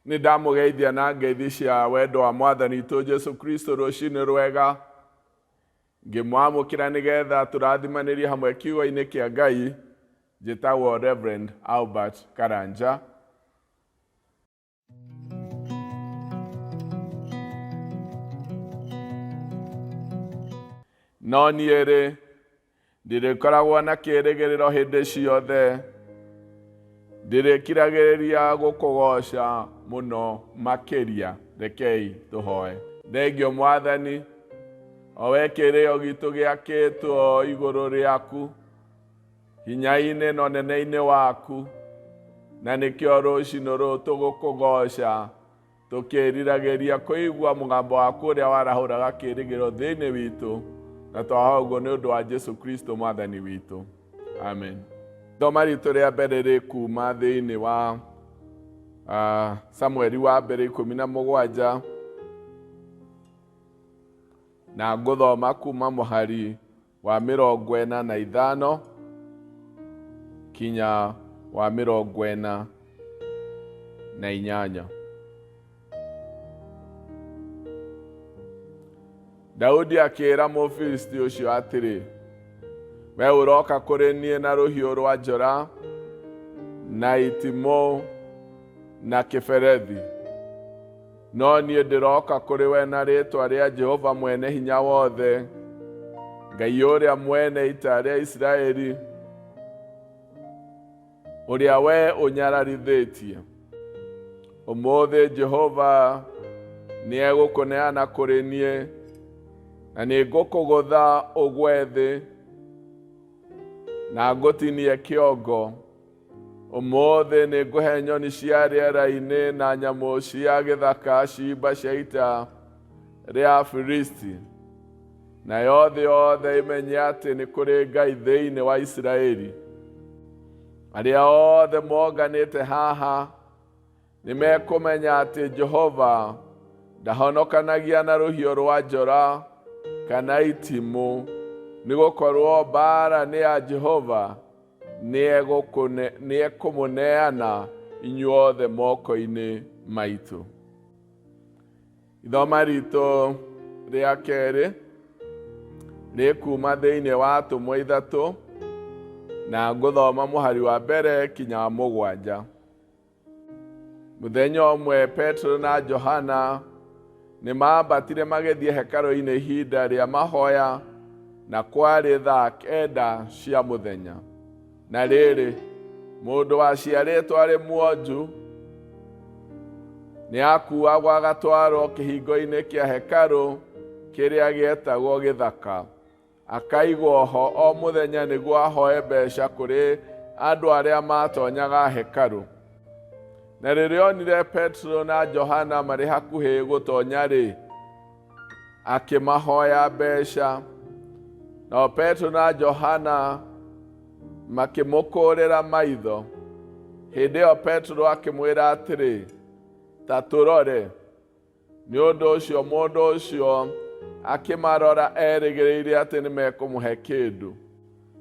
Nĩ ndamũgeithia na ngeithi cia wendo wa Mwathani witũ Jesu Kristo rũcinĩ rwega. Ngĩmwamũkĩra nĩgetha tũrathimanĩrie hamwe kiugo-inĩ kĩa Ngai. Njĩtagwo Reverend Albert Karanja. No niĩ-rĩ, ndirĩkoragwo na kĩĩrĩgĩrĩro hĩndĩ ciothe. Ndirĩkiragĩrĩria gũkũgoca mũno makĩria. Rekei tũhoe. Thengio Mwathani, o we kĩrĩro gitũ gĩakĩtwo igũrũ rĩaku, hinya-inĩ na ũnene-inĩ waku, na nĩkĩo rũcinĩ rũrũ tũgũkũgoca tũkĩriragĩria kũigua mũgambo waku ũrĩa warahũraga kĩĩrĩgĩrĩro thĩinĩ witũ, na twahoya ũguo nĩ ũndũ wa Jesu Kristo Mwathani witũ. Amen. Thoma ritũ rĩa mbere rĩ kuma thĩinĩ wa Samueli wa mbere 17, na ngũthoma kuma mũhari wa 45 kinya wa 48. Daudi akĩĩra Mũfilisti ũcio atĩrĩ, we ũroka kũrĩ niĩ na rũhiũ rwa njora, na itimũ na kĩberethi, no niĩ ndĩroka kũrĩ we na rĩĩtwa rĩa Jehova mwene hinya wothe, Ngai ũrĩa mwene ita rĩa Isiraeli, ũrĩa we ũnyararithĩtie. Ũmũthĩ Jehova nĩegũkũneana kũrĩ niĩ, na nĩngũkũgũtha ũgwe thĩ, na ngũtinie kĩongo. Ũmũthĩ nĩngũhe nyoni cia rĩera-inĩ na nyamũ cia gĩthaka ciimba cia ita rĩa Afilisti, nayo thĩ yothe ĩmenye atĩ nĩ kũrĩ Ngai thĩinĩ wa Isiraeli. Arĩa othe monganĩte haha nĩmekũmenya atĩ Jehova ndahonokanagia na rũhiũ rwa njora kana itimũ, nĩgũkorwo mbaara nĩ ya Jehova, nĩekũmũneana inyuothe moko-inĩ maitũ. Ithoma ritũ rĩa kerĩ rĩ kuma thĩinĩ wa Atũmwo 3, na ngũthoma mũhari wa mbere kinya wa 7. Mũthenya ũmwe Petro na Johana nĩmambatire magĩthiĩ hekarũ-inĩ ihinda rĩa mahoya, na kwarĩ thaa 9 cia mũthenya. Na rĩrĩ, mũndũ waciarĩtwo arĩ mwonju nĩakuagwo agatwarwo kĩhingo-inĩ kĩa hekarũ kĩrĩa gĩetagwo gĩthaka, akaigwo ho o mũthenya nĩguo ahoe mbeeca kũrĩ andũ arĩa matonyaga hekarũ. Na rĩrĩa onire Petro na Johana marĩ hakuhĩ gũtonya-rĩ, akĩmahoya mbeeca. Nao Petro na Johana makĩmũkũrĩra maitho. Hĩndĩ ĩyo Petro akĩmwĩra atĩrĩ, ta tũrore. Nĩ ũndũ ũcio mũndũ ũcio akĩmarora erĩgĩrĩire atĩ nĩmekũmũhe kĩndũ.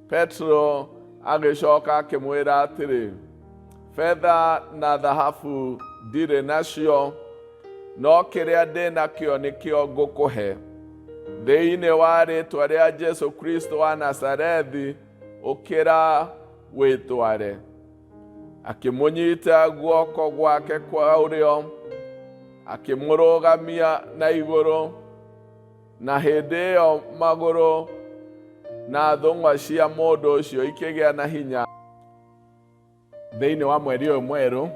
Petro agĩcoka akĩmwĩra atĩrĩ, betha na thahabu ndirĩ nacio, no kĩrĩa ndĩ nakĩo nĩkĩo ngũkũhe. Thĩinĩ wa rĩĩtwa rĩa Jesu Kristo wa Nazarethi, ũkĩra wĩtware. Akĩmũnyita guoko gwake kwa ũrĩo, akĩmũrũgamia na igũrũ, na hĩndĩ ĩyo magũrũ na thũng'wa cia mũndũ ũcio ikĩgĩa na hinya. Thĩinĩ wa mweri ũyũ mwerũ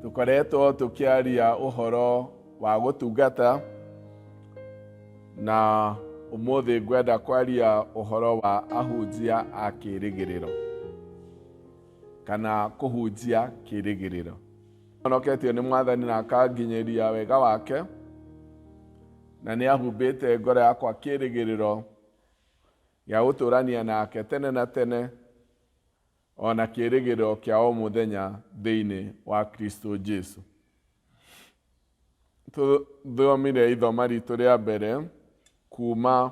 tũkoretwo tũkĩaria ũhoro wa gũtungata, na ũmũthĩ ngwenda kwaria ũhoro wa ahunjia a kĩĩrĩgĩrĩro, kana kũhunjia kĩĩrĩgĩrĩro. Honoketio nĩ Mwathani na akanginyĩria wega wake, na nĩahumbĩte ngoro yakwa kĩĩrĩgĩrĩro gĩa gũtũũrania nake tene na tene, ona kĩĩrĩgĩrĩro kĩa o mũthenya thĩinĩ wa Kristo Jesu. Tũthomire ithoma ritũ rĩa mbere kuma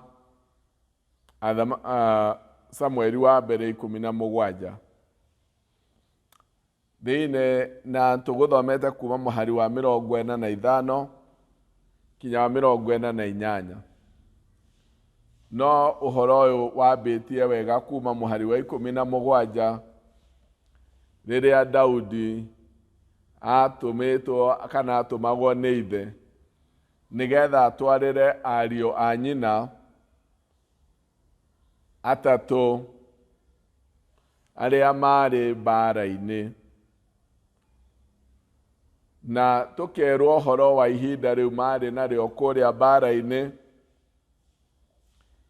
Samueli wa mbere 17. thĩinĩ na tũgũthomete kuma mũhari wa 45 kinya wa 48. No ũhoro ũyũ wambĩtie wega kuma mũhari wa 17 rĩrĩa Daudi atũmĩtwo kana atũmagwo nĩ ithe nĩgetha atwarĩre ariũ a nyina atatũ arĩa marĩ mbara-inĩ, na tũkerwo ũhoro wa ihinda rĩu marĩ narĩo kũrĩa mbara-inĩ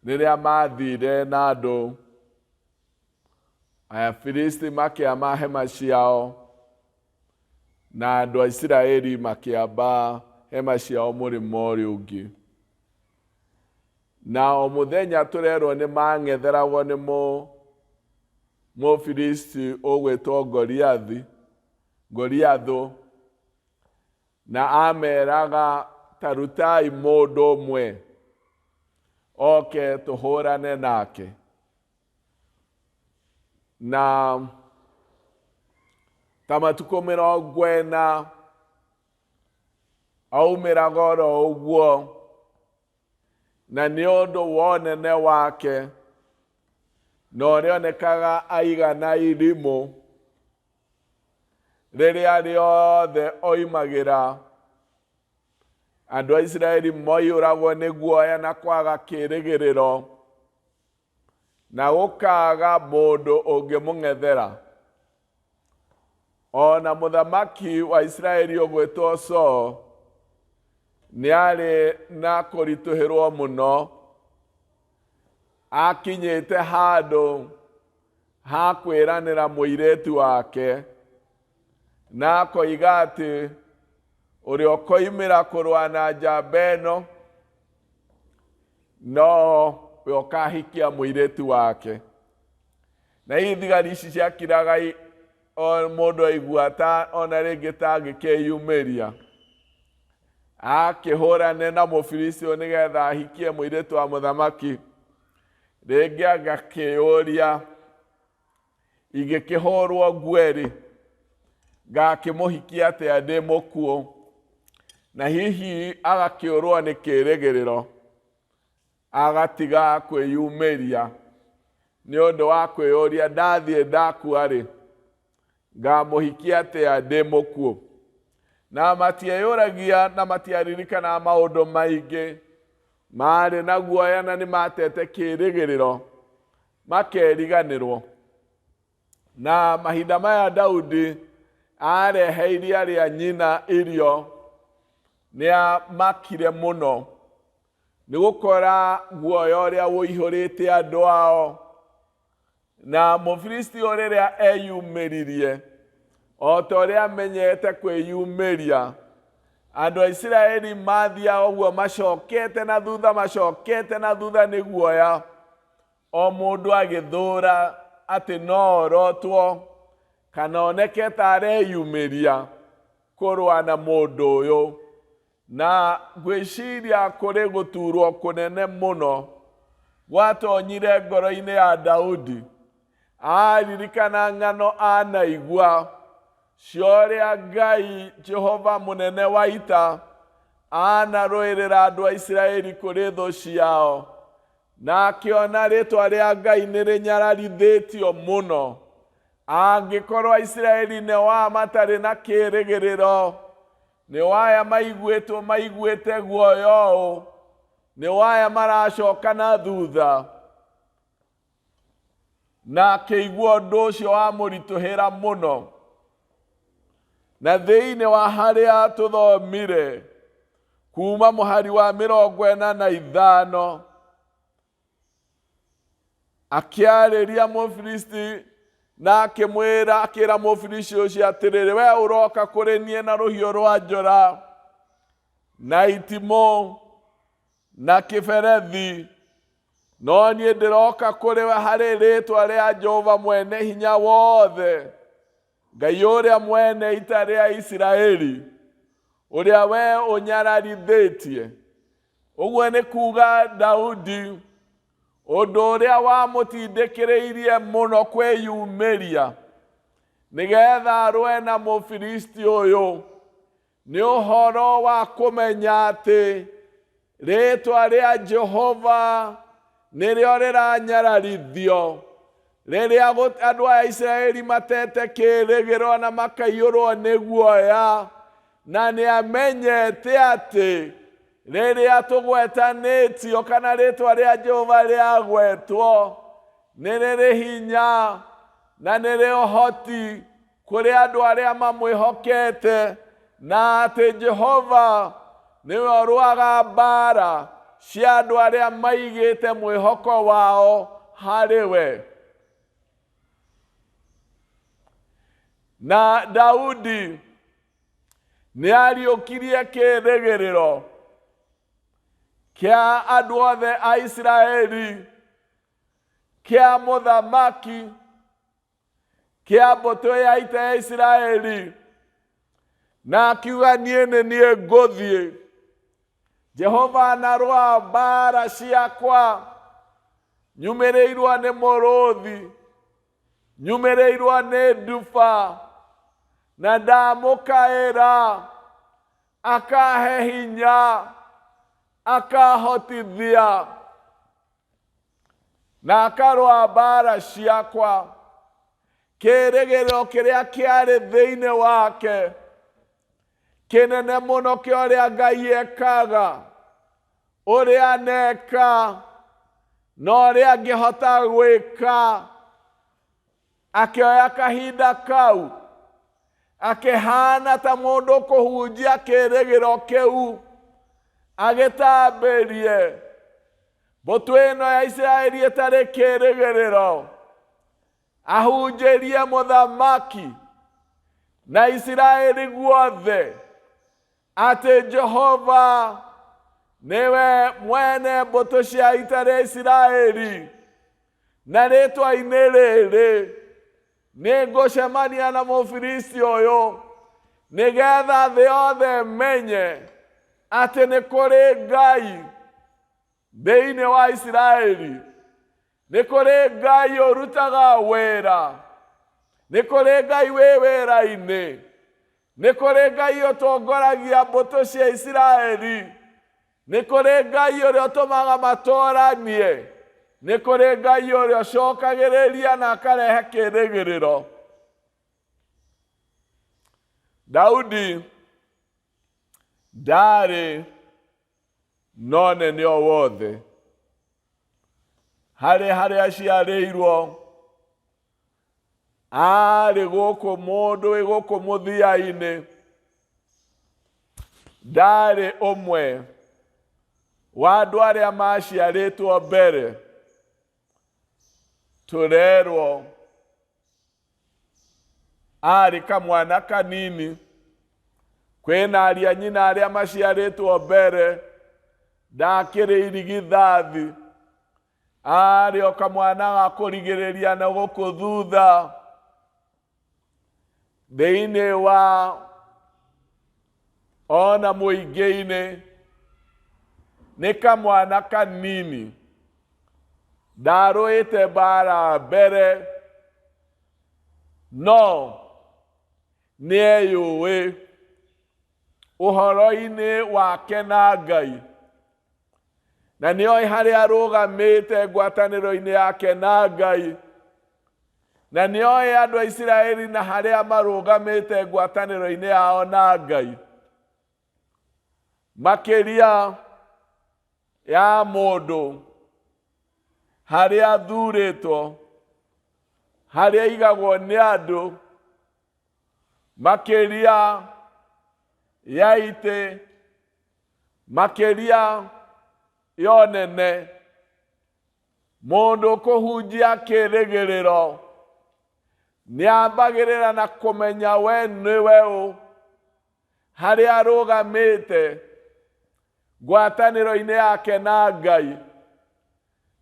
rĩrĩa mathire na andũ Afilisti makĩamba hema ciao na andũ a Isiraeli makĩamba hema ciao mũrĩmo ũrĩa ũngĩ. Na o mũthenya tũrerwo nĩ mang'etheragwo nĩ Mũfilisti ũgwĩtwo Goliathũ, na ameraga tarutai mũndũ ũmwe oke tũhũrane nake. Na ta matukũ 40 aumĩraga oro ũguo, na nĩ ũndũ wa ũnene wake na ũrĩa onekaga aigana irimũ rĩrĩa rĩothe oimagĩra, andũ a Isiraeli moiyũragwo nĩ guoya na kwaga kĩĩrĩgĩrĩro na gũkaga mũndũ ũngĩmũng'ethera. Ona mũthamaki wa Isiraeli ũgwĩtwo Saũlũ nĩ arĩ na kũritũhĩrwo mũno, akinyĩte handũ ha kwĩranĩra mũirĩtu wake na akoiga atĩ ũrĩa ũkoimĩra kũrũa na njamba ĩno no we ũkahikia mũirĩtu wake. Na hihi thigari ici ciakiraga mũndũ aigua ta ona rĩngĩ ta angĩkeyumĩria akĩhũrane na Mũfilisti ũyũ nĩgetha ahikie mũirĩtu wa mũthamaki, rĩngĩ agakĩũria ingĩkĩhũrwo nguo-rĩ ngakĩmũhikia atĩa ndĩ mũkuũ, na hihi agakĩũrwo nĩ kĩĩrĩgĩrĩro agatiga kwĩyumĩria nĩ ũndũ wa kwĩyũria ndathiĩ ndakua-rĩ ngamũhikia atĩa ndĩ mũkuũ. Na matieyũragia na matiaririkana maũndũ maingĩ, marĩ na guoya na nĩ matete kĩĩrĩgĩrĩro makeriganĩrwo. Na mahinda maya Daudi arehe iria rĩa nyina irio nĩamakire mũno nĩ gũkora guoya ũrĩa ũihũrĩte andũ ao. Na Mũfilisti ũyũ rĩrĩa eyumĩririe o ta ũrĩa amenyete kwĩyumĩria, andũ a Isiraeli mathiaga ũguo macokete na thutha nĩ guoya, o mũndũ agĩthũra atĩ no orotwo kana oneke ta areyumĩria kũrũa na mũndũ ũyũ. Na gwĩciria kũrĩ gũturwo kũnene mũno gwatonyire ngoro-inĩ ya Daudi, aririkana ng'ano anaigua cia ũrĩa Ngai Jehova mũnene wa ita anarũĩrĩra andũ a Isiraeli kũrĩ thũ ciao, na akĩona rĩĩtwa rĩa Ngai nĩ rĩnyararithĩtio mũno. Angĩkorwo Isiraeli nĩ wa matarĩ na kĩĩrĩgĩrĩro, nĩ waya maiguĩte guoya ũũ, nĩ waya maracoka na thutha, na akĩigua ũndũ ũcio wamũritũhĩra mũno. Na thĩinĩ wa harĩa tũthomire kuma mũhari wa 45 akĩarĩria Mũfilisti na akĩra Mũfilisti ũcio atĩrĩrĩ, we ũroka kũrĩ niĩ na rũhiũ rwa njora na itimũ na kĩberethi, no niĩ ndĩroka kũrĩ we harĩ rĩĩtwa rĩa Jehova mwene hinya wothe, Ngai ũrĩa mwene ita rĩa Isiraeli, ũrĩa we ũnyararithĩtie. Ũguo nĩ kuuga Daudi ũndũ ũrĩa wamũtindĩkĩrĩirie mũno kwĩyumĩria nigetha arũe na Mũfilisti ũyũ, nĩ ũhoro wa kũmenya atĩ rĩĩtwa rĩa Jehova nĩrĩo rĩranyararithio rĩrĩa andũ a Isiraeli matete kĩĩrĩgĩrĩro na makaiyũrwo nĩ guoya, na nĩamenyete atĩ rĩrĩa tũgwetanĩtio kana rĩĩtwa rĩa Jehova rĩagwetwo nĩ rĩrĩ hinya na nĩrĩ ũhoti kũrĩ andũ arĩa mamwĩhokete, na atĩ Jehova nĩwe ũrũaga mbara cia andũ arĩa maigĩte mwĩhoko wao harĩ we. Na Daudi nĩariũkirie kĩĩrĩgĩrĩro kĩa andũ othe a Isiraeli, kĩa mũthamaki, kĩa mbũtũ ya ita ya Isiraeli, na akiuga niĩ nĩ niĩ ngũthiĩ. Jehova narũa mbara ciakwa, nyumĩrĩirwo nĩ mũrũthi, nyumĩrĩirwo nĩ nduba, na ndamũkaĩra akahe hinya, akahotithia, na akarũa mbara ciakwa. Kĩĩrĩgĩrĩro kĩrĩa kĩarĩ thĩinĩ wake kĩnene mũno kĩa ũrĩa Ngai ekaga, ũrĩa aneka na ũrĩa angĩhota gwĩka. Akĩoya kahinda kau akĩhana ta mũndũ kũhunjia kĩĩrĩgĩrĩro kĩu, agĩtambĩrie mbũtũ ĩno ya Isiraeli ĩtarĩ kĩĩrĩgĩrĩro, ahunjĩrie mũthamaki na Isiraeli guothe atĩ Jehova nĩwe mwene mbũtũ cia ita rĩa Isiraeli, na rĩĩtwa-inĩ rĩrĩ nĩngũcemania na Mũfilisti ũyũ, nĩgetha thĩ yothe menye atĩ nĩ kũrĩ Ngai thĩinĩ wa Isiraeli, nĩ kũrĩ Ngai ũrutaga wĩra, nĩ kũrĩ Ngai wĩ wĩra-inĩ, nĩ kũrĩ Ngai ũtongoragia mbũtũ cia Isiraeli, nĩ kũrĩ Ngai ũrĩa ũtũmaga matũranie, nĩ kũrĩ Ngai ũrĩa ũcokagĩrĩria na akarehe kĩĩrĩgĩrĩro. Daudi ndarĩ na ũnene o wothe harĩa aciarĩirwo, arĩ gũkũ mũndũ wĩ gũkũ mũthia-inĩ, ndarĩ ũmwe wa andũ arĩa maciarĩtwo mbere. Tũrerwo arĩ kamwana kanini, kwĩna ariũ a nyina arĩa maciarĩtwo mbere, ndakĩrĩ irigithathi, arĩ o kamwana ga kũrigĩrĩria na gũkũ thutha. Thĩinĩ wa ona mũingĩ-inĩ nĩ kamwana kanini, ndarũĩte mbara mbere, no nĩeyũĩ ũhoro-inĩ wake na Ngai, na nĩoĩ harĩa arũgamĩte ngwatanĩro-inĩ yake na Ngai, na nĩoĩ andũ a Isiraeli na harĩa marũgamĩte ngwatanĩro-inĩ yao na Ngai. Makĩria ya mũndũ harĩa athurĩtwo, harĩa igagwo nĩ andũ, makĩria ya itĩ, makĩria ya ũnene, mũndũ kũhunjia kĩĩrĩgĩrĩro nĩambagĩrĩra na kũmenya we nĩwe ũ, harĩa arũgamĩte ngwatanĩro-inĩ yake na Ngai.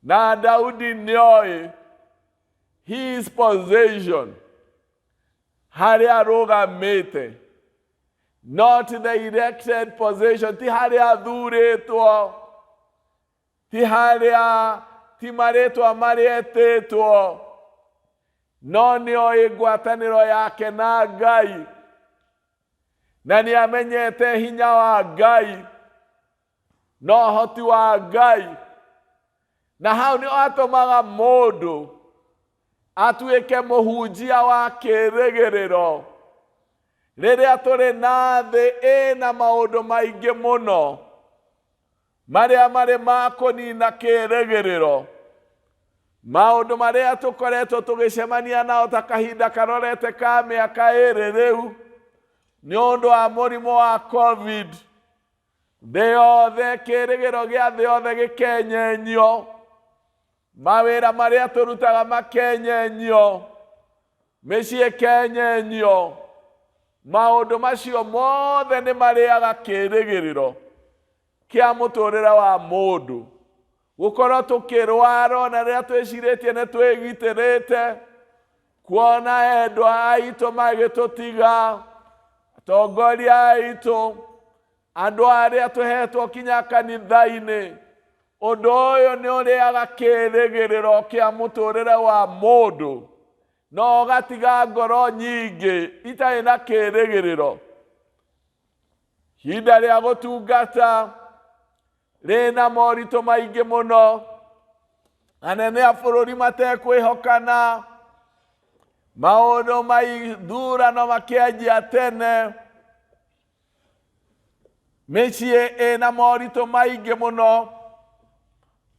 Na Daudi nĩoĩ his position, harĩa arũgamĩte, not the elected position, ti harĩa athurĩtwo, ti harĩa, ti marĩtwa marĩa etĩtwo, no nĩoĩ ngwatanĩro yake na Ngai, na nĩamenyete hinya wa Ngai no hoti wa Ngai, na hau nĩ atũmaga mũndũ atuĩke mũhunjia wa kĩĩrĩgĩrĩro rĩrĩa tũrĩ na thĩ ĩna maũndũ maingĩ mũno marĩa marĩ ma kũnina kĩĩrĩgĩrĩro, maũndũ marĩa tũkoretwo tũgĩcemania nao ta kahinda karorete ka mĩaka ĩrĩ rĩu nĩ ũndũ wa mũrimũ wa COVID. Thĩ yothe, kĩĩrĩgĩro gĩa thĩ yothe gĩkenyenyio, mawĩra marĩa tũrutaga makenyenyio, mĩciĩ ĩkenyenyio. Maũndũ macio mothe nĩ marĩaga kĩĩrĩgĩrĩro kĩa mũtũũrĩre wa mũndũ. Gũkorwo tũkĩrwara na rĩrĩa twĩcirĩtie nĩ twĩgitĩrĩte, kuona endwa aitũ magĩtũtiga, atongoria aitũ, andũ arĩa tũhetwo kinya kanitha-inĩ. Ũndũ ũyũ nĩ ũrĩaga kĩĩrĩgĩrĩro kĩa mũtũũrĩre wa mũndũ, no ũgatiga ngoro nyingĩ itarĩ na kĩĩrĩgĩrĩro. Ihinda rĩa gũtungata rĩna moritũ maingĩ mũno, anene a bũrũri matekwĩhokana, maũndũ ma ithurano makĩanjia tene, mĩciĩ ĩna moritũ maingĩ mũno,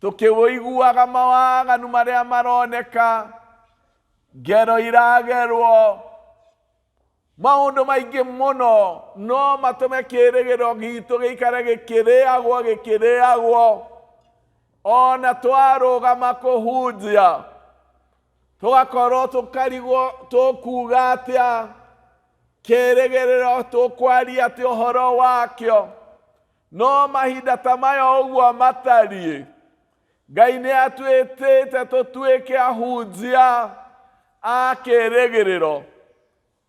tũkĩwĩiguaga mawaganu marĩa maroneka, ngero iragerwo, maũndũ maingĩ mũno no matũme kĩĩrĩgĩrĩro gitũ gĩikare gĩkĩrĩagwo. Ona twarũgama kũhunjia tũgakorwo tũkarigwo tũkuuga atĩa, kĩĩrĩgĩrĩro tũkwaria atĩa ũhoro wakĩo. No mahinda ta maya ũguo matariĩ, Ngai nĩ atwĩtĩte tũtuĩke ahunjia a kĩĩrĩgĩrĩro,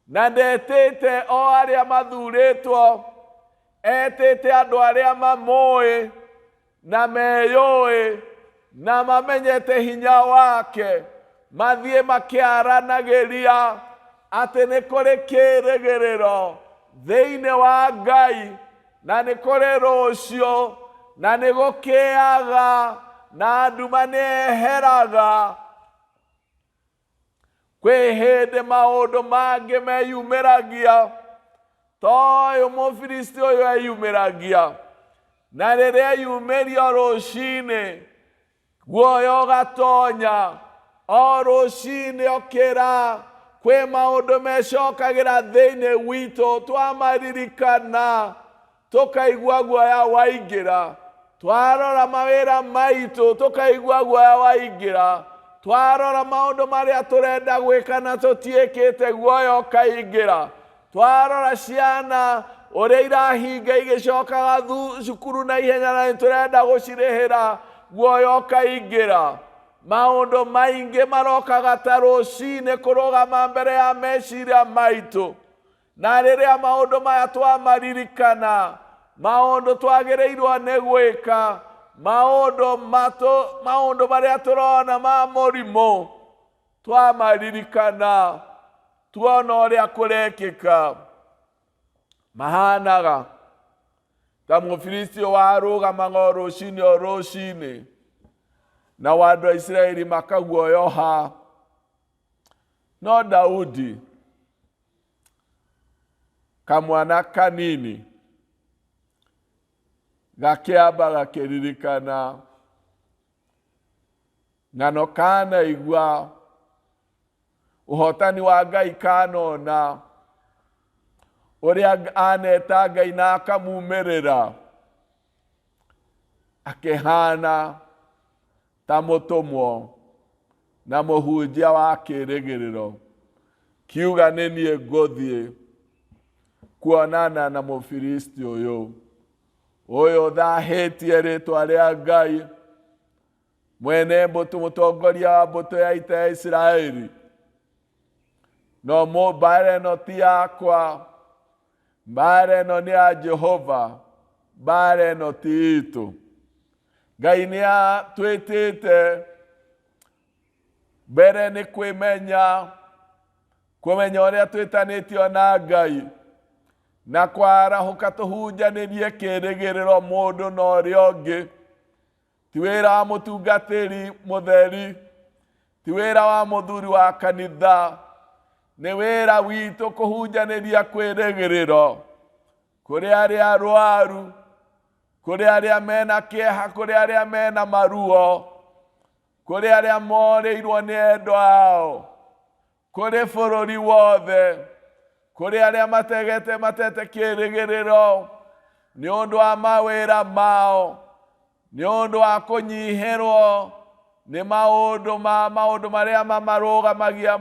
na ndetĩte o arĩa mathurĩtwo, etĩte andũ arĩa mamũĩ na meyũĩ na mamenyete hinya wake, mathiĩ makĩaranagĩria atĩ nĩ kũrĩ kĩĩrĩgĩrĩro thĩinĩ wa Ngai, na nĩ kũrĩ rũciũ, na nĩ gũkĩaga, na nduma nĩ eheraga. Kwĩ hĩndĩ maũndũ mangĩ meyumĩragia, toyũ Mũfilisti ũyũ eyumĩragia, na rĩrĩa eyumĩrio rũcinĩ, guoya ũgatonya, o rũcinĩ okĩra, kwĩ maũndũ mecokagĩra thĩinĩ witũ, twamaririkana, tũkaigua guoya waingĩra. Twarora mawĩra maitũ, tũkaigua guoya waingĩra. Twarora maũndũ marĩa tũrenda gwĩka na tũtiĩkĩte, guoya ũkaingĩra. Twarora ciana ũrĩa irahinga igĩcokaga cukuru na ihenya na nĩtũrenda gũcirĩhĩra, guoya ũkaingĩra. Maũndũ maingĩ marokaga ta rũcinĩ kũrũgama mbere ya meciria maitũ, na rĩrĩa maũndũ maya twamaririkana, maũndũ twagĩrĩirwo nĩ gwĩka, maũndũ marĩa tũrona ma mũrimũ, twamaririkana, tuona ũrĩa kũrekĩka, mahanaga ta Mũfilisti warũgamaga o rũcinĩ, na andũ a Isiraeli makaguoyoha. No Daudi, kamwana kanini, gakĩamba gakĩririkana, ng'ano kanaigua, ũhotani wa Ngai kanona, ũrĩa aneta Ngai na akamumĩrĩra, akĩhana ta mũtũmwo na mũhunjia wa kĩĩrĩgĩrĩro, kiuga nĩ niĩ ngũthiĩ kuonana na Mũfilisti ũyũ thahĩtie rĩtwa rĩa Ngai, mwene mbũtũ, mũtongoria wa mbũtũ ya ita ya Isiraeli. No mbara ĩno ti yakwa, mbara ĩno nĩ ya Jehova, mbara ĩno ti itũ. Ngai nĩ atwĩtĩte mbere nĩ kwĩmenya, kumenya ũrĩa twĩtanĩtio na Ngai na kwarahũka tũhunjanĩrie kĩĩrĩgĩrĩro mũndũ na ũrĩa ũngĩ. Ti wĩra wa mũtungatĩri mũtheri, ti wĩra wa mũthuri wa kanitha, nĩ wĩra witũ kũhunjanĩria kwĩrĩgĩrĩro kũrĩ arĩa arũaru, kũrĩ arĩa mena kĩeha, kũrĩ arĩa mena maruo, kũrĩ arĩa morĩirwo nĩ endwa ao, kũrĩ bũrũri wothe, kũrĩ arĩa matete kĩĩrĩgĩrĩro nĩ ũndũ wa mawĩra mao, nĩ ũndũ wa kũnyihĩrwo nĩ maũndũ marĩa mamarũgamagia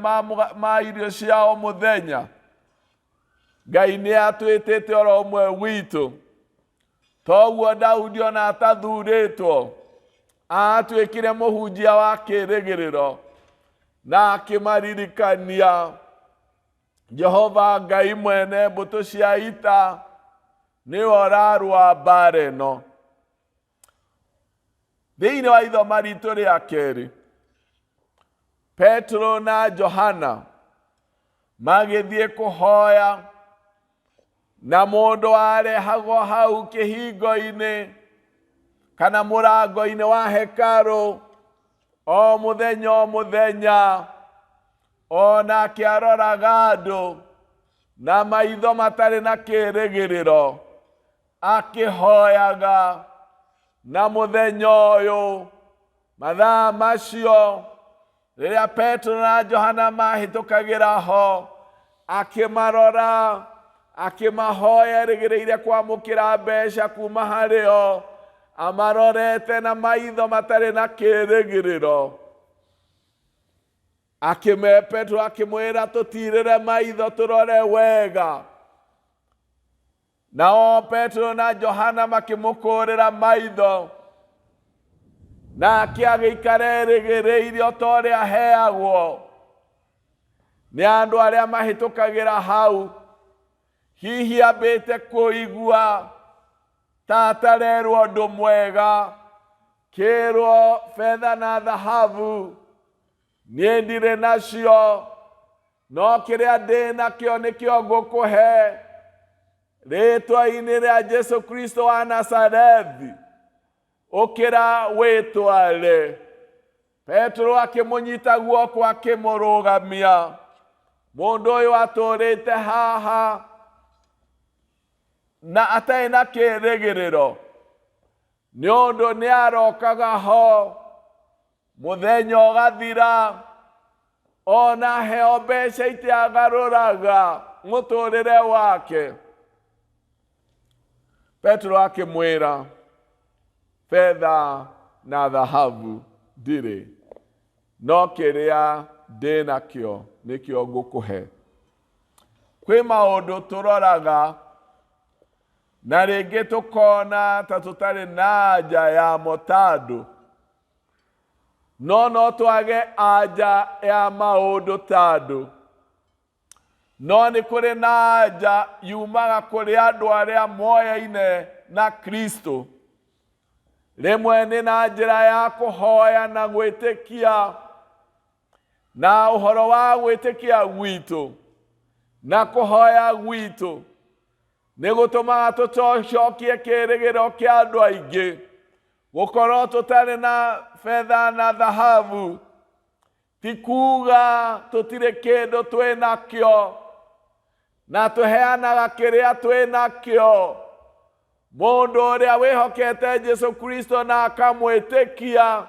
ma irio ciao mũthenya. Ngai nĩ atwĩtĩte oro ũmwe witũ, toguo Daudi ona atathurĩtwo atuĩkire mũhunjia wa kĩĩrĩgĩrĩro na akĩmaririkania Jehova Ngai mwene mbũtũ cia ita nĩwe ũrarũa mbara ĩno. Thĩinĩ wa ithoma ritũ rĩa kerĩ, Petro na Johana magĩthiĩ kũhoya, na mũndũ warehagwo hau kĩhingo-inĩ kana mũrango-inĩ wa hekarũ o mũthenya, ona akĩaroraga andũ na maitho matarĩ na kĩĩrĩgĩrĩro, akĩhoyaga. Na mũthenya ũyũ, mathaa macio, rĩrĩa Petro na Johana mahĩtũkagĩra ho, akĩmarora, akĩmahoya erĩgĩrĩire kwamũkĩra mbeca kuma harĩ o, amarorete na maitho matarĩ na kĩĩrĩgĩrĩro. Petro akĩmwĩra tũtirĩre maitho tũrore wega. Nao Petro na Johana makĩmũkũrĩra maitho, nake agĩikara erĩgĩrĩire o ta ũrĩa aheagwo nĩ andũ arĩa mahĩtũkagĩra hau. Hihi ambĩte kũigua ta atarerwo ũndũ mwega, kĩrwo betha na thahabu niĩ ndirĩ nacio, no kĩrĩa ndĩ nakĩo nĩkĩo ngũkũhe, rĩĩtwa-inĩ rĩa Jesũ Kristo wa Nazarethi, ũkĩra wĩtware. Petro akĩmũnyita guoko akĩmũrũgamia. Mũndũ ũyũ atũrĩte haha na atarĩ na kĩĩrĩgĩrĩro, nĩ ũndũ nĩ arokaga ho, mũthenya ũgathira, ona heo mbeca itiagarũraga mũtũrĩre wake. Petro akĩmwĩra, betha na thahabu ndirĩ, no kĩrĩa ndĩ nakĩo nĩkĩo ngũkũhe. Kwĩ maũndũ tũroraga na rĩngĩ tũkona ta tũtarĩ na anja yamo ta andũ, no twage anja ya maũndũ ta andũ. No nĩ kũrĩ na anja yumaga kũrĩ andũ arĩa moyaine na Kristo. Rĩmwe nĩ na njĩra ya kũhoya na gwĩtĩkia, na ũhoro wa gwĩtĩkia gwitũ na kũhoya gwitũ nĩ gũtũmaga tũcokie kĩĩrĩgĩrĩro kĩa andũ aingĩ. Gũkorwo tũtarĩ na betha na thahabu ti kuuga tũtirĩ kĩndũ twĩ nakĩo, na tũheanaga kĩrĩa twĩ nakĩo. Mũndũ ũrĩa wĩhokete Jesũ Kristo na akamwĩtĩkia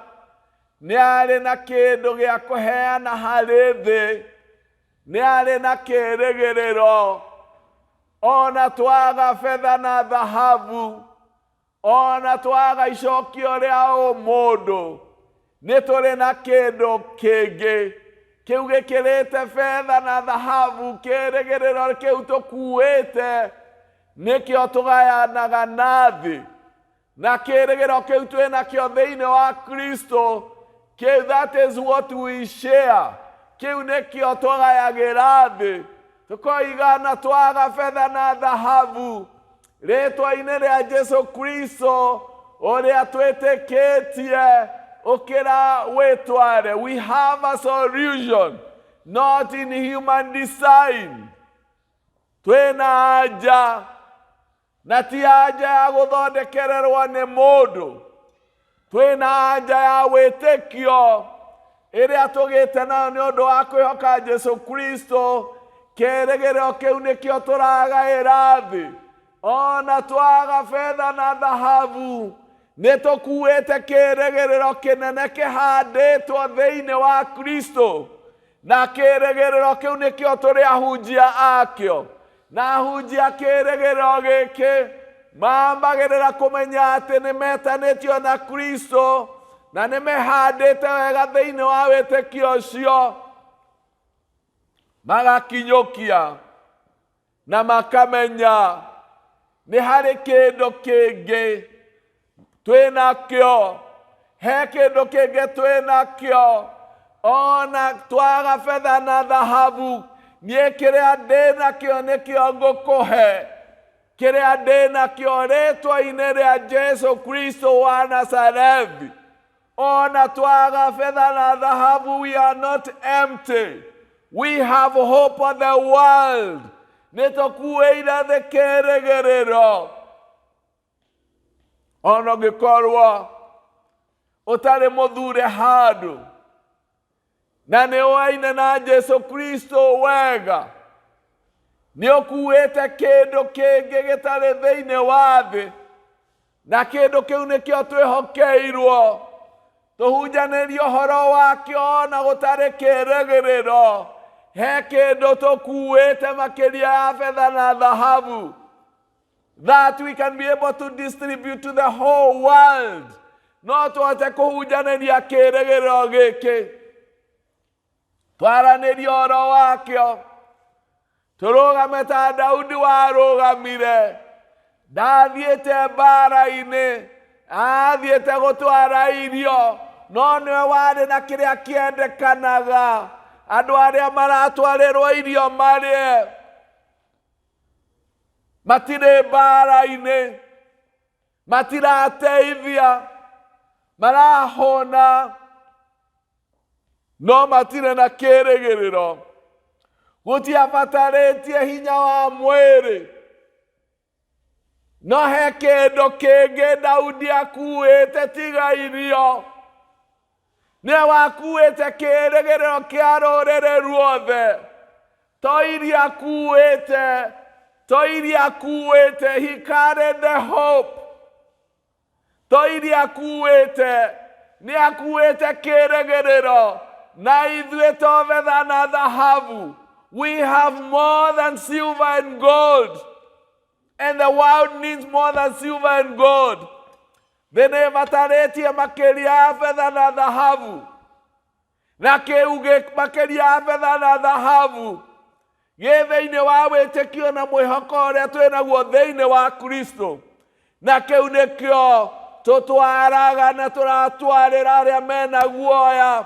nĩ arĩ na kĩndũ gĩa kũheana harĩ thĩ, nĩ arĩ na kĩĩrĩgĩrĩro. Ona twaga betha na thahabu, ona twaga icokio rĩa ũmũndũ, nĩ tũrĩ na kĩndũ kĩngĩ kĩu gĩkĩrĩte betha na thahabu. Kĩĩrĩgĩrĩro kĩu tũkuĩte nĩkĩo tũgayanaga na thĩ, na kĩĩrĩgĩrĩro kĩu twĩ nakĩo thĩinĩ wa Kristo, that is what we share. Kĩu nĩkĩo tũgayagĩra thĩ. Tũkoigana twaga betha na thahabu, rĩĩtwa-inĩ rĩa Jesũ Kristo ũrĩa twĩtĩkĩtie, ũkĩra wĩtware. We have a solution. not in human design. Twina haja, na ti haja ya gũthondekererwo nĩ mũndũ. Twina haja ya wĩtĩkio ĩrĩa tũgĩte nayo nĩ ũndũ wa kwĩhoka Jesu Kristo. Kĩĩrĩgĩrĩro kĩu nĩkĩo tũragaĩra thĩ. Ona twaga betha na thahabu, nĩtũkuĩte kĩĩrĩgĩrĩro kĩnene kĩhandĩtwo thĩinĩ wa Kristo. Na kĩĩrĩgĩrĩro kĩu nĩkĩo tũrĩ ahunjia akĩo. Na ahunjia kĩĩrĩgĩrĩro gĩkĩ mambagĩrĩra kũmenya atĩ nĩmetanĩtio na Kristo na nĩmehandĩte wega thĩinĩ wa wĩtĩkio ũcio, magakinyũkia na makamenya nĩ harĩ kĩndũ kĩngĩ twĩnakĩo. He kĩndũ kĩngĩ twĩnakĩo. Ona twaga betha na thahabu, niĩ kĩrĩa ndĩnakĩo nĩkĩo ngũkũhe. Kĩrĩa ndĩnakĩo rĩtwa-inĩ rĩa Jesu Kristo wa Nazarethi. Ona twaga betha na thahabu, we are not empty. We have hope for the world. Nĩtũkuĩire thĩ kĩĩrĩgĩrĩro. Ona ũngĩkorwo ũtarĩ mũthure handũ, na nĩũaine na Jesu Kristo wega, nĩũkuĩte kĩndũ kĩngĩ gĩtarĩ thĩinĩ wa thĩ, na kĩndũ kĩu nĩkĩo twĩhokeirwo. Tũhunjanĩrie ũhoro wakĩo ona gũtarĩ kĩĩrĩgĩrĩro. He kĩndũ tũkuĩte makĩria ya betha na thahabu, that we can be able to distribute to the whole world. No tũhote kũhunjanĩria kĩĩrĩgĩrĩro gĩkĩ. Twaranĩrie ũhoro wakĩo. Tũrũgame ta Daudi warũgamire. Ndathiĩte mbara-inĩ, athiĩte gũtwara irio, no nĩwe warĩ na kĩrĩa kĩendekanaga. Andũ arĩa maratwarĩrwo irio marĩe matirĩ mbara-inĩ, matirateithia, marahũna, no matirĩ na kĩĩrĩgĩrĩro. Gũtiabatarĩtie hinya wa mwĩrĩ, no he kĩndũ kĩngĩ Daudi akuĩte tiga irio. Nĩ wakuĩte kĩĩrĩgĩrĩro kĩa rũrĩrĩ ruothe. To iria akuĩte, to iria akuĩte. He carried the hope. To iria akuĩte, nĩ akuĩte kĩĩrĩgĩrĩro. Na ithuĩ to betha na thahabu. We have more than silver and gold. And the world needs more than silver and gold. Thĩnĩ matarĩtie makĩria ya betha na thahabu. Na kĩu makĩria ya betha na thahabu gĩ thĩinĩ wa wĩtĩkio na mwĩhoko ũrĩa twĩnaguo thĩinĩ wa Kristo. Na kĩu nĩkĩo tũtwaraga na tũratwarĩra arĩa mena guoya.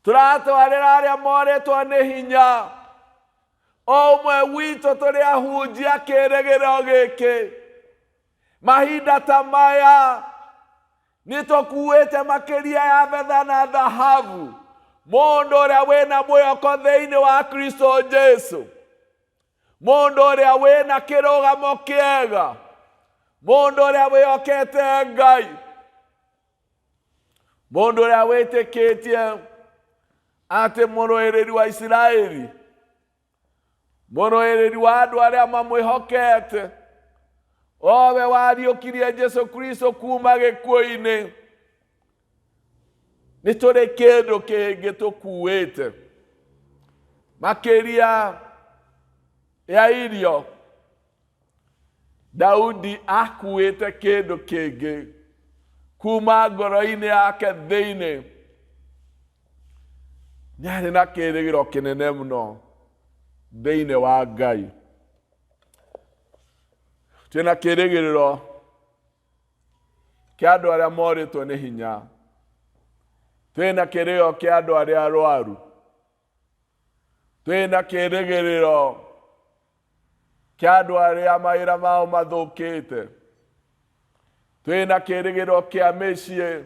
Tũratwarĩra arĩa morĩtwo nĩ hinya. O ũmwe witũ tũrĩ ahunjia kĩĩrĩgĩrĩro gĩkĩ. Mahinda ta maya nĩtũkuĩte makĩria ya betha na thahabu. Mũndũ ũrĩa wĩna mwĩhoko thĩinĩ wa Kristo Jesu. Mũndũ ũrĩa wĩna kĩrũgamo kĩega. Mũndũ ũrĩa wĩhokete Ngai. Mũndũ ũrĩa wĩtĩkĩtie atĩ mũrũĩrĩri wa Isiraeli, mũrũĩrĩri wa andũ arĩa mamwĩhokete, owe wariũkirie Jesu Kristo kuma gĩkuũ-inĩ. Nĩ tũrĩ kĩndũ kĩngĩ tũkuĩte makĩria ya irio. Daudi akuĩte kĩndũ kĩngĩ kuma ngoro-inĩ yake thĩinĩ. Nĩ arĩ na kĩĩrĩgĩro kĩnene mũno thĩinĩ wa Ngai. Twĩna kĩĩrĩgĩrĩro kĩa andũ arĩa morĩtwo nĩ hinya. Twĩna kĩĩrĩgĩrĩro kĩa andũ arĩa arũaru. Twĩna kĩĩrĩgĩrĩro kĩa andũ arĩa mawĩra mao mathũkĩte. Twĩna kĩĩrĩgĩrĩro kĩa mĩciĩ.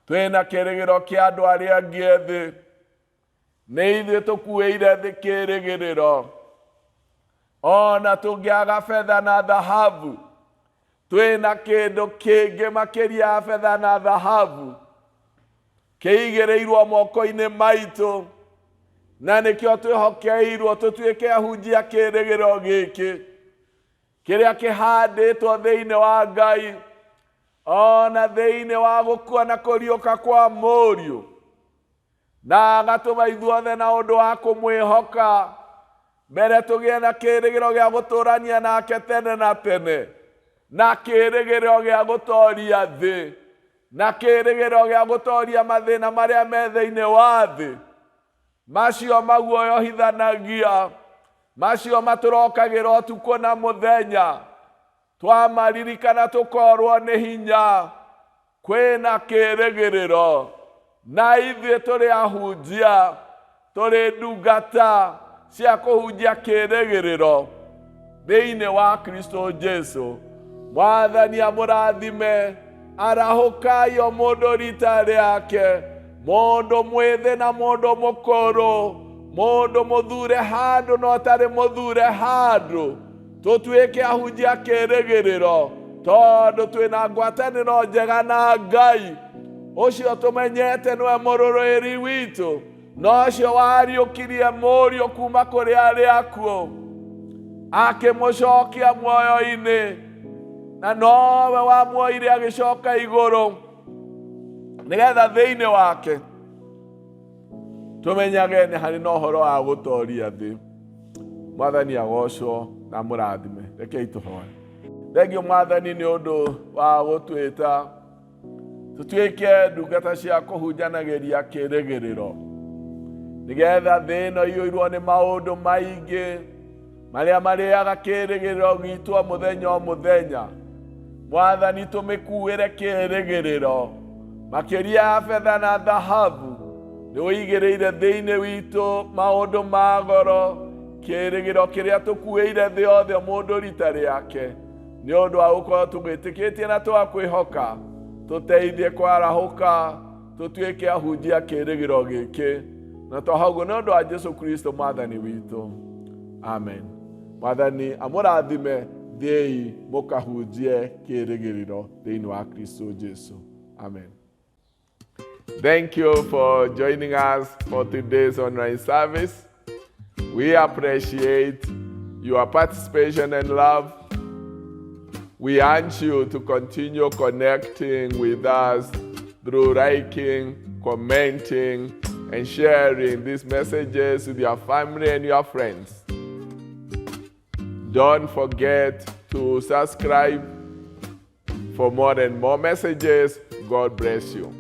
Twĩna kĩĩrĩgĩrĩro kĩa andũ arĩa angĩ ethĩ. nĩ ithuĩ tũkuĩire thĩ kĩĩrĩgĩrĩro. Ona tũngĩaga betha na thahabu, twĩna kĩndũ kĩngĩ makĩria ya betha na thahabu kĩigĩrĩirwo moko-inĩ maitũ, na nĩkĩo twĩhokeirwo tũtuĩke ahunjia kĩĩrĩgĩrĩro gĩkĩ kĩrĩa kĩhandĩtwo thĩinĩ wa Ngai, ona thĩinĩ wa gũkua na kũriũka kwa Mũriũ, na agatũma ithuothe na ũndũ wa kũmwĩhoka mbere tũgĩe na kĩĩrĩgĩrĩro gĩa gũtũũrania nake tene na tene, na kĩĩrĩgĩrĩro gĩa gũtooria thĩ, na kĩĩrĩgĩrĩro gĩa gũtooria mathĩna marĩa me thĩinĩ wa thĩ, macio maguoyohithanagia, macio matũrokagĩra ũtukũ na mũthenya, twamaririkana tũkorwo nĩ hinya. Kwĩna kĩĩrĩgĩrĩro, na ithuĩ tũrĩ ahunjia, tũrĩ ndungata cia kũhunjia kĩĩrĩgĩrĩro thĩinĩ wa Kristo Jesũ. Mwathani amũrathime. Arahũkai o mũndũ rita rĩake, mũndũ mwĩthĩ na mũndũ mũkũrũ, mũndũ mũthure handũ na ũtarĩ mũthure handũ, tũtuĩke ahunjia kĩĩrĩgĩrĩro, tondũ twĩna ngwatanĩro njega na Ngai ũcio tũmenyete nĩwe mũrũĩrĩri witũ, na ũcio wariũkirie Mũriũ kuma kũrĩ arĩa akuũ akĩmũcokia muoyo-inĩ, na nowe wamuoire agĩcoka igũrũ, nĩgetha thĩinĩ wake tũmenyage nĩ harĩ na ũhoro wa gũtooria thĩ. Mwathani agocwo na mũrathime. Rekei tũhoe. Thengio Mwathani nĩ ũndũ wa gũtwĩta tũtuĩke ndungata cia kũhunjanagĩria kĩĩrĩgĩrĩro, nĩgetha thĩ ĩno ĩiyũirwo nĩ maũndũ maingĩ marĩa marĩaga kĩĩrĩgĩrĩro gitũ o mũthenya o mũthenya. Mwathani tũmĩkuĩre kĩĩrĩgĩrĩro makĩria ya betha na thahabu, nĩ ũigĩrĩire thĩinĩ witũ maũndũ ma goro, kĩĩrĩgĩrĩro kĩrĩa tũkuĩire thĩ yothe mũndũ rita rĩake, nĩ ũndũ wa gũkorwo tũgwĩtĩkĩtie na twakwĩhoka. Tũteithie kwarahũka, tũtuĩke ahunjia kĩĩrĩgĩrĩro gĩkĩ, na twahaguo nĩ ũndũ wa Jesũ Kristo Mwathani witũ. Amen. Mwathani amũrathime. Thiĩi mũkahunjie kĩĩrĩgĩrĩro thĩinĩ wa Kristo Jesũ. Amen. Thank you for joining us for today's online service. We appreciate your participation and love. We urge you to continue connecting with us through liking, commenting, and sharing these messages with your family and your friends. Don't forget to subscribe for more and more messages. God bless you.